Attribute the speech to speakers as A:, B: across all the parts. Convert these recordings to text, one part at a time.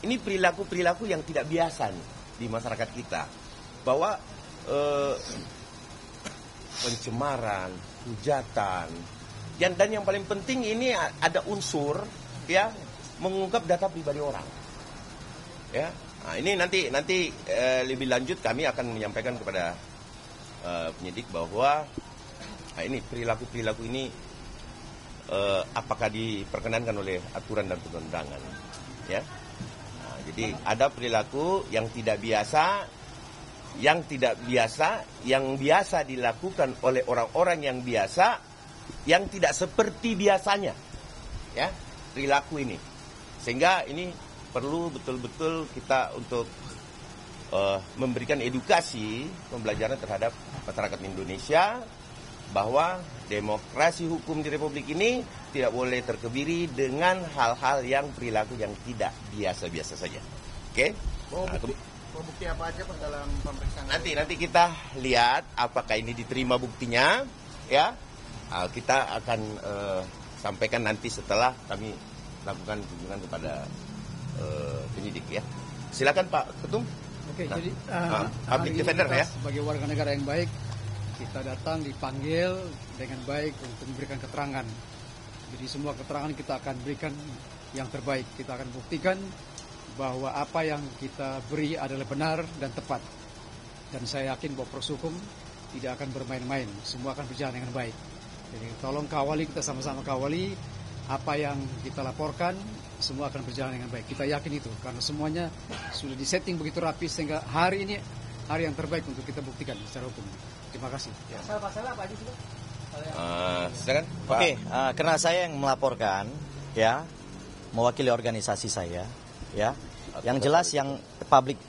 A: Ini perilaku-perilaku yang tidak biasa nih di masyarakat kita. Bahwa pencemaran, hujatan, dan yang paling penting ini ada unsur ya mengungkap data pribadi orang. Ya, nah, ini nanti lebih lanjut kami akan menyampaikan kepada penyidik bahwa ini perilaku ini apakah diperkenankan oleh aturan dan perundangan. Ya, nah, jadi ada perilaku yang tidak biasa. Yang biasa dilakukan oleh orang-orang yang biasa, yang tidak seperti biasanya, ya perilaku ini, sehingga ini perlu betul-betul kita untuk memberikan edukasi, pembelajaran terhadap masyarakat Indonesia bahwa demokrasi hukum di Republik ini tidak boleh terkebiri dengan hal-hal yang perilaku yang tidak biasa-biasa saja. Oke?
B: Bukti apa aja Pak dalam pemeriksaan?
A: Nanti kita lihat apakah ini diterima buktinya, ya. Kita akan sampaikan nanti setelah kami lakukan kunjungan kepada penyidik, ya. Silakan Pak Ketum.
C: Oke,
A: nah,
C: jadi
A: public defender ya.
C: Sebagai warga negara yang baik, kita datang dipanggil dengan baik untuk memberikan keterangan. Jadi semua keterangan kita akan berikan yang terbaik. Kita akan buktikan bahwa apa yang kita beri adalah benar dan tepat. Dan saya yakin bahwa proses hukum tidak akan bermain-main, semua akan berjalan dengan baik. Jadi tolong kawali, kita sama-sama kawali apa yang kita laporkan, semua akan berjalan dengan baik. Kita yakin itu, karena semuanya sudah disetting begitu rapi sehingga hari ini hari yang terbaik untuk kita buktikan secara hukum. Terima kasih.
B: Pasal-pasal apa aja sih Pak?
A: Silakan Pak.
D: Oke, karena saya yang melaporkan, ya, mewakili organisasi saya, ya. Yang jelas yang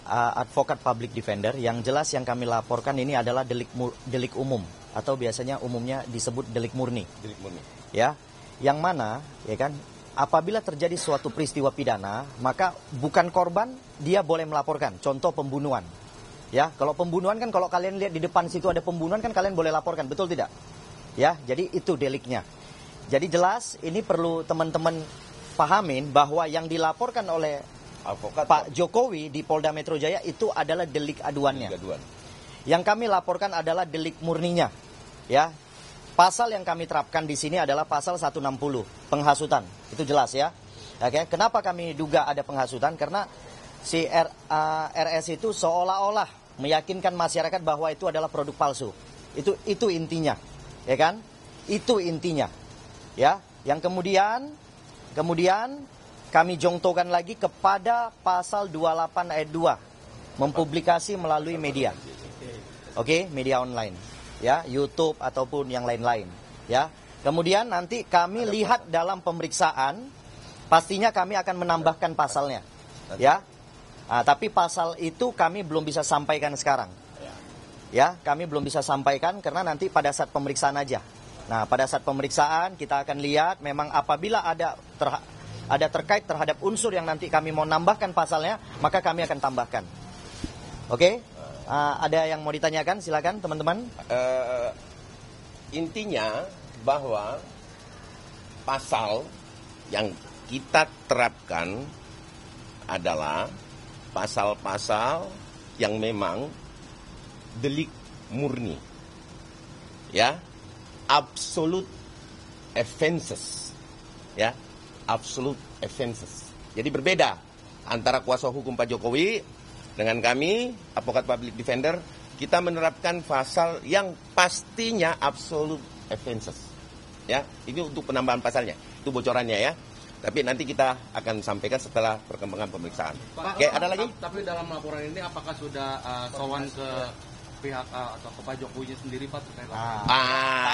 D: advokat public defender, yang jelas yang kami laporkan ini adalah delik umum atau biasanya umumnya disebut delik murni.
A: Delik murni.
D: Ya, yang mana ya kan apabila terjadi suatu peristiwa pidana, maka bukan korban dia boleh melaporkan. Contoh pembunuhan. Ya, kalau pembunuhan kan kalau kalian lihat di depan situ ada pembunuhan kan kalian boleh laporkan, betul tidak? Ya, jadi itu deliknya. Jadi jelas ini perlu teman-teman pahamin bahwa yang dilaporkan oleh Pak Jokowi di Polda Metro Jaya itu adalah delik aduannya. Yang kami laporkan adalah delik murninya. Ya. Pasal yang kami terapkan di sini adalah pasal 160, penghasutan. Itu jelas ya. Oke, kenapa kami duga ada penghasutan? Karena si RS itu seolah-olah meyakinkan masyarakat bahwa itu adalah produk palsu. Itu intinya. Ya kan? Itu intinya. Ya, yang kemudian kami jongtokan lagi kepada pasal 28 ayat 2, mempublikasi melalui media. Oke, media online. Ya, YouTube ataupun yang lain-lain. Ya. Kemudian nanti kami lihat dalam pemeriksaan, pastinya kami akan menambahkan pasalnya. Ya. Nah, tapi pasal itu kami belum bisa sampaikan sekarang. Ya, kami belum bisa sampaikan karena nanti pada saat pemeriksaan aja. Nah, pada saat pemeriksaan kita akan lihat memang apabila ada terkait terhadap unsur yang nanti kami mau nambahkan pasalnya, maka kami akan tambahkan. Oke? Ada yang mau ditanyakan? Silakan teman-teman.
A: Intinya bahwa pasal yang kita terapkan adalah pasal-pasal yang memang delik murni. Ya. Absolute offenses. Ya. Absolute offenses. Jadi berbeda antara kuasa hukum Pak Jokowi dengan kami, advokat public defender, kita menerapkan pasal yang pastinya absolute offenses. Ya, ini untuk penambahan pasalnya. Itu bocorannya ya. Tapi nanti kita akan sampaikan setelah perkembangan pemeriksaan. Oke, ada lagi?
B: Tapi dalam laporan ini apakah sudah sowan ke pihak atau ke Pak Jokowi sendiri Pak?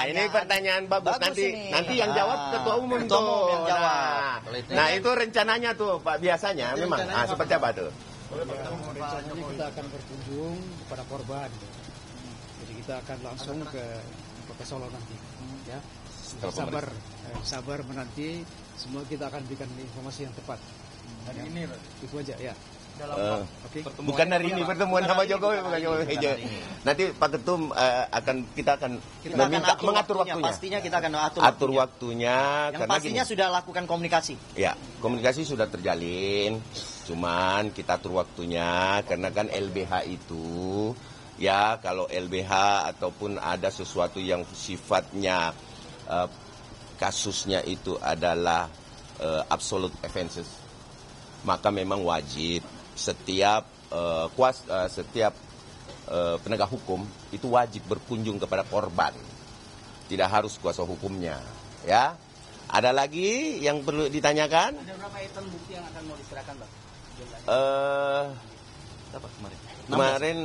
A: Ini pertanyaan bagus. Nanti yang jawab ketua umum
D: Ketua umum yang jawab.
A: Nah, itu rencananya tuh Pak, biasanya memang. Seperti apa tuh?
C: Rencananya kita akan berkunjung kepada korban. Jadi kita akan langsung ke Solo nanti. Ya. Sabar menanti, semua kita akan berikan informasi yang tepat.
B: Hari ini
C: itu aja ya.
A: Bukan hari ini pertemuan sama Jokowi, bukan Jokowi. Nanti Pak Ketum kita akan meminta mengatur waktunya.
D: Pastinya kita akan
A: atur waktunya.
D: Yang pastinya sudah lakukan komunikasi.
A: Ya, komunikasi sudah terjalin. Cuman kita atur waktunya karena kan LBH itu ya kalau LBH ataupun ada sesuatu yang sifatnya kasusnya itu adalah absolute offenses, maka memang wajib setiap penegak hukum itu wajib berkunjung kepada korban, tidak harus kuasa hukumnya. Ya, ada lagi yang perlu ditanyakan?
E: Ada berapa item bukti yang akan mau diserahkan, Bang?
D: Berapa kemarin?
A: Kemarin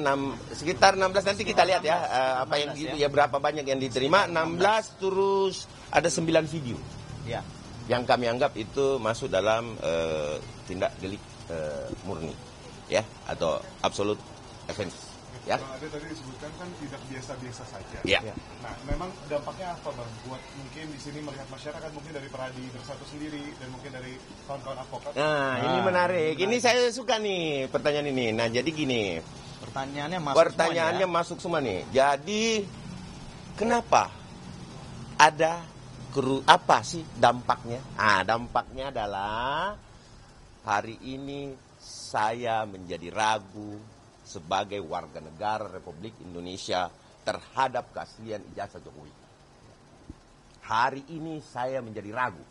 A: sekitar 16, nanti kita lihat ya apa yang ya berapa banyak yang diterima. 16 terus ada 9 video.
D: Ya.
A: Yang kami anggap itu masuk dalam tindak delik murni ya atau absolute offense. Ya.
F: Bang Ade tadi disebutkan kan tidak biasa-biasa saja.
A: Ya.
F: Nah, memang dampaknya apa, Bang? Buat mungkin di sini melihat masyarakat, mungkin dari Peradi Bersatu sendiri dan mungkin dari kawan-kawan advokat.
A: Nah, ini menarik. Ini saya suka nih pertanyaan ini. Nah, jadi gini. Pertanyaannya masuk semua nih. Jadi kenapa ada apa sih dampaknya? Dampaknya adalah hari ini saya menjadi ragu sebagai warga negara Republik Indonesia terhadap keaslian ijazah Jokowi. Hari ini saya menjadi ragu.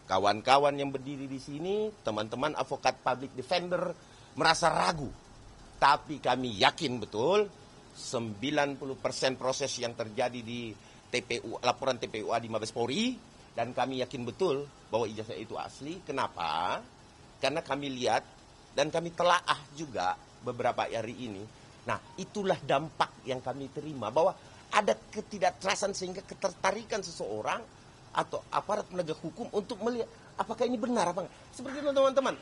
A: Kawan-kawan yang berdiri di sini, teman-teman advokat public defender merasa ragu. Tapi kami yakin betul 90% proses yang terjadi di TPU, laporan TPUA di Mabes Polri, dan kami yakin betul bahwa ijazah itu asli. Kenapa? Karena kami lihat dan kami telaah juga beberapa hari ini. Nah, itulah dampak yang kami terima, bahwa ada ketidakjelasan sehingga ketertarikan seseorang atau aparat penegak hukum untuk melihat apakah ini benar apa enggak. Seperti itu teman-teman.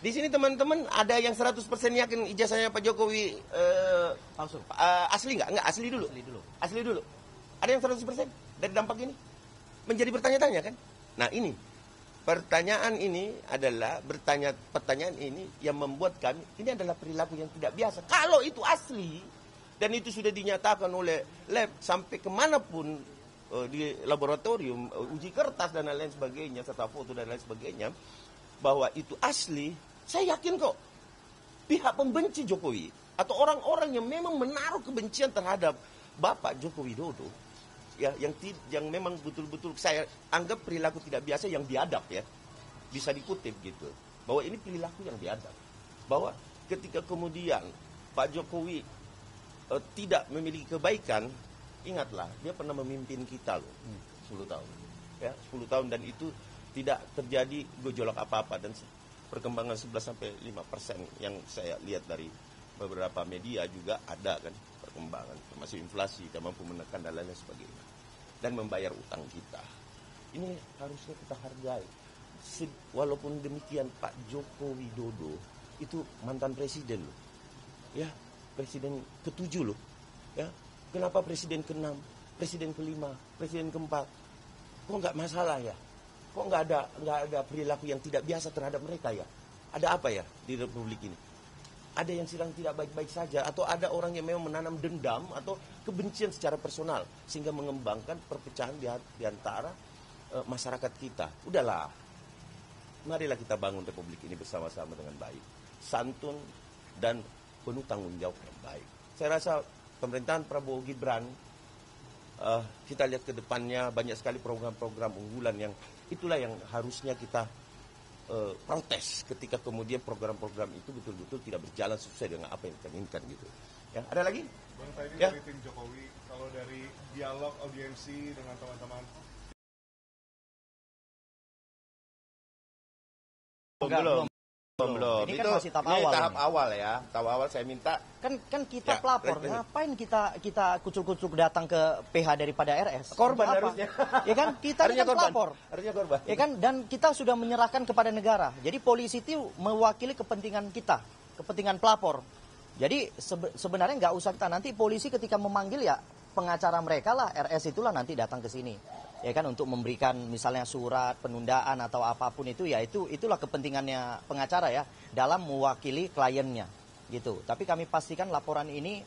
A: Di sini teman-teman ada yang 100% yakin ijazahnya Pak Jokowi
D: Palsu.
A: Asli enggak? Enggak, asli dulu. Asli dulu. Ada yang 100% dari dampak ini? Menjadi bertanya-tanya kan? Nah, ini pertanyaan ini adalah pertanyaan ini yang membuat kami, ini adalah perilaku yang tidak biasa. Kalau itu asli dan itu sudah dinyatakan oleh lab sampai kemanapun di laboratorium, uji kertas dan lain sebagainya, serta foto dan lain sebagainya, bahwa itu asli, saya yakin kok pihak pembenci Jokowi atau orang-orang yang memang menaruh kebencian terhadap Bapak Joko Widodo, ya, yang memang betul-betul saya anggap perilaku tidak biasa yang biadab ya, bisa dikutip gitu, bahwa ini perilaku yang biadab, bahwa ketika kemudian Pak Jokowi tidak memiliki kebaikan, ingatlah dia pernah memimpin kita loh 10 tahun ya, 10 tahun, dan itu tidak terjadi gejolak apa-apa, dan perkembangan 11-5% yang saya lihat dari beberapa media juga ada kan perkembangan, termasuk inflasi, kita mampu menekan dan lain sebagainya, dan membayar utang kita. Ini harusnya kita hargai. Walaupun demikian Pak Joko Widodo itu mantan presiden loh, ya, presiden ke-7 loh, ya. Kenapa presiden ke-6, presiden ke-5, presiden ke-4, kok nggak masalah ya? Kok nggak ada perilaku yang tidak biasa terhadap mereka ya? Ada apa ya di Republik ini? Ada yang sedang tidak baik-baik saja, atau ada orang yang memang menanam dendam atau kebencian secara personal sehingga mengembangkan perpecahan di antara masyarakat kita. Udahlah, marilah kita bangun Republik ini bersama-sama dengan baik, santun dan penuh tanggung jawab yang baik. Saya rasa pemerintahan Prabowo Gibran, kita lihat ke depannya banyak sekali program-program unggulan yang itulah yang harusnya kita protes ketika kemudian program-program itu betul-betul tidak berjalan sesuai dengan apa yang kita inginkan gitu. Ya, ada lagi?
F: Bang, tadi
A: Ya.
F: dari tim Jokowi, kalau dari dialog audiensi dengan teman-teman
A: Belum.
D: Ini kan
A: Itu
D: masih tahap awal.
A: tahap awal ya. Tahap awal saya minta
D: Kan kita
A: Ya,
D: pelapor,
A: baik.
D: ngapain kita kucuk-kucuk datang ke PH daripada RS?
A: korban
D: Untuk apa?
A: harusnya.
D: Ya kan, kita ini
A: Harusnya
D: kan pelapor.
A: Harusnya korban.
D: Ya kan, dan kita sudah menyerahkan kepada negara. Jadi polisi itu mewakili kepentingan kita, kepentingan pelapor. Jadi sebenarnya nggak usah kita, nanti polisi ketika memanggil ya pengacara mereka lah, RS itulah nanti datang ke sini. Ya kan, untuk memberikan misalnya surat penundaan atau apapun itu, ya itulah kepentingannya pengacara ya dalam mewakili kliennya gitu. Tapi kami pastikan laporan ini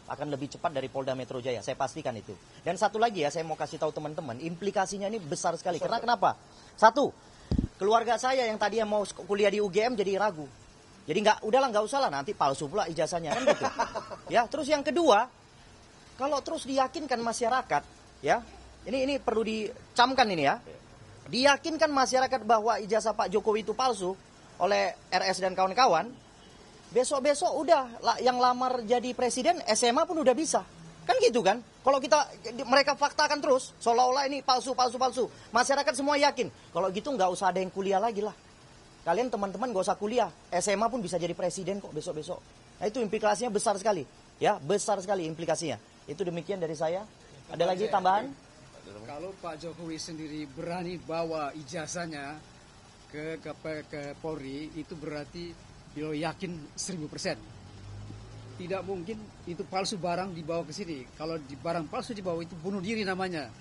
D: akan lebih cepat dari Polda Metro Jaya, saya pastikan itu. Dan satu lagi ya, saya mau kasih tahu teman-teman, implikasinya ini besar sekali. Karena kenapa? Satu, keluarga saya yang tadinya mau kuliah di UGM jadi ragu. Jadi nggak usah lah nanti palsu pula ijazahnya kan gitu. Ya, terus yang kedua, kalau terus diyakinkan masyarakat, ya, ini perlu dicamkan ini ya, diyakinkan masyarakat bahwa ijazah Pak Jokowi itu palsu oleh RS dan kawan-kawan, besok-besok udah yang lamar jadi presiden SMA pun udah bisa. Kan gitu kan? Kalau mereka faktakan terus, seolah-olah ini palsu, masyarakat semua yakin. Kalau gitu nggak usah ada yang kuliah lagi lah. Kalian teman-teman nggak usah kuliah, SMA pun bisa jadi presiden kok besok-besok. Nah itu implikasinya besar sekali, ya besar sekali implikasinya. Itu demikian dari saya. Ada lagi tambahan?
C: Kalau Pak Jokowi sendiri berani bawa ijazahnya ke Polri, itu berarti beliau yakin 1000%. Tidak mungkin itu palsu barang dibawa ke sini. Kalau barang palsu dibawa itu bunuh diri namanya.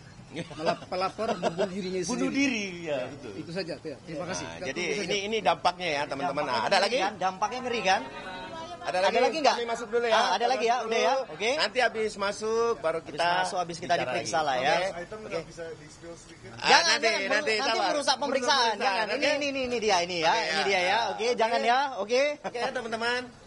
C: Pelapor membunuh dirinya sendiri.
A: Bunuh diri, ya betul.
C: Itu saja. Terima kasih.
A: Nah, jadi ini dampaknya ya teman-teman. Nah, ada lagi?
D: Kan? Dampaknya ngeri kan?
A: Ada lagi
D: nggak?
A: Kami masuk dulu ya.
D: Ada lagi ya, udah ya. Oke.
A: Nanti habis masuk baru kita
D: Habis kita diperiksa lah ya.
F: Item nggak bisa di-spill sedikit.
A: Nanti
D: nanti merusak pemeriksaan. Jangan.
A: Oke?
D: Ini dia ya. Ini dia ya. Oke, jangan ya. Oke.
A: Oke teman-teman.